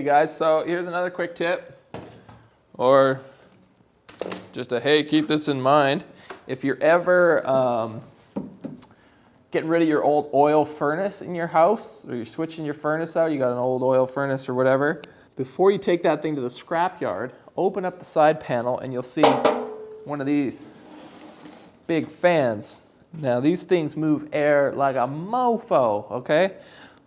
Hey guys, so here's another quick tip, or just a hey, keep this in mind. If you're ever getting rid of your old oil furnace in your house, or you're switching your furnace out, you got an old oil furnace or whatever, before you take that thing to the scrapyard, open up the side panel and you'll see one of these big fans. Now these things move air like a mofo, okay?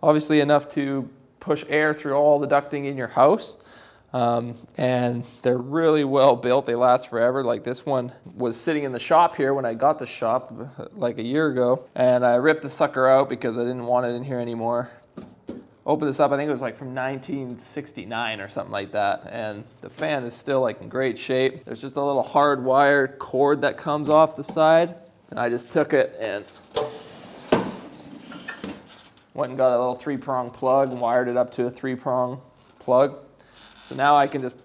Obviously enough to push air through all the ducting in your house. And they're really well built. They last forever. Like this one was sitting in the shop here when I got the shop like a year ago. And I ripped the sucker out because I didn't want it in here anymore. Opened this up, I think it was like from 1969 or something like that. And the fan is still like in great shape. There's just a little hard wire cord that comes off the side. And I just took it and went and got a little 3-prong plug and wired it up to a 3-prong plug. So now I can just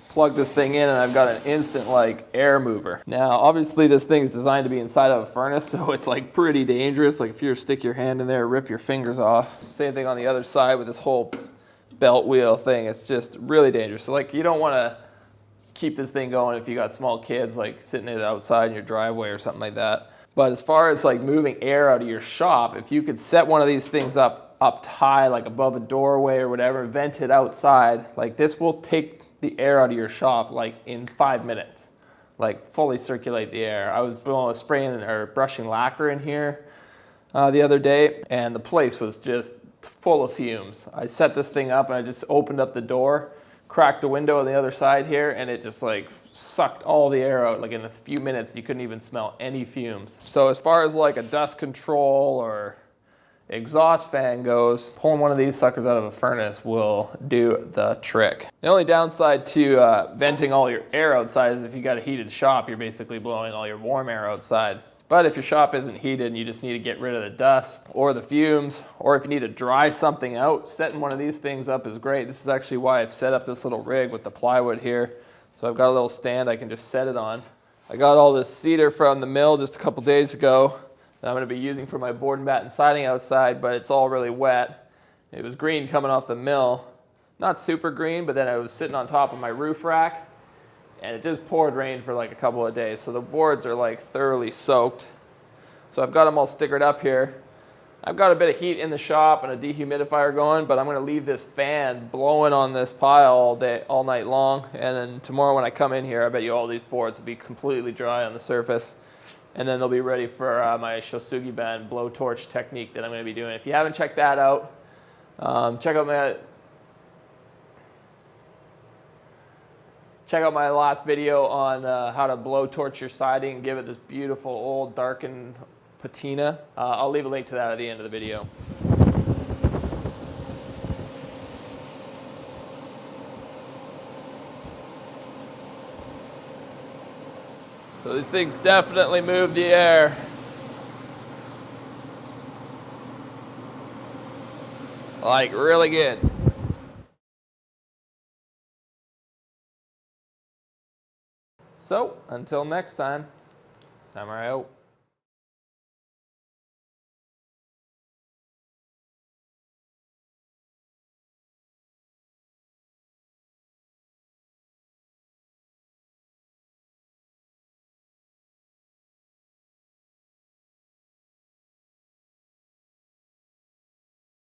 plug this thing in and I've got an instant like air mover. Now obviously this thing is designed to be inside of a furnace, so it's like pretty dangerous. Like if you were to stick your hand in there, rip your fingers off. Same thing on the other side with this whole belt wheel thing. It's just really dangerous. So like you don't want to keep this thing going if you got small kids like sitting it outside in your driveway or something like that. But as far as like moving air out of your shop, if you could set one of these things up high, like above a doorway or whatever, vent it outside, like this will take the air out of your shop like in 5 minutes, like fully circulate the air. I was spraying or brushing lacquer in here the other day, and the place was just full of fumes. I set this thing up and I just opened up the door, cracked the window on the other side here, and it just like sucked all the air out. Like in a few minutes you couldn't even smell any fumes. So as far as like a dust control or exhaust fan goes, pulling one of these suckers out of a furnace will do the trick. The only downside to venting all your air outside is if you got a heated shop, you're basically blowing all your warm air outside. But if your shop isn't heated and you just need to get rid of the dust or the fumes, or if you need to dry something out, setting one of these things up is great. This is actually why I've set up this little rig with the plywood here. So I've got a little stand I can just set it on. I got all this cedar from the mill just a couple days ago that I'm going to be using for my board and batten siding outside, but it's all really wet. It was green coming off the mill. Not super green, but then I was sitting on top of my roof rack, and it just poured rain for like a couple of days. So the boards are like thoroughly soaked. So I've got them all stickered up here. I've got a bit of heat in the shop and a dehumidifier going, but I'm going to leave this fan blowing on this pile all night long. And then tomorrow when I come in here, I bet you all these boards will be completely dry on the surface. And then they'll be ready for my Shosugi band blowtorch technique that I'm going to be doing. If you haven't checked that out, check out my last video on how to blowtorch your siding and give it this beautiful old darkened patina. I'll leave a link to that at the end of the video. So these things definitely move the air. Like really good. So until next time, samurai out.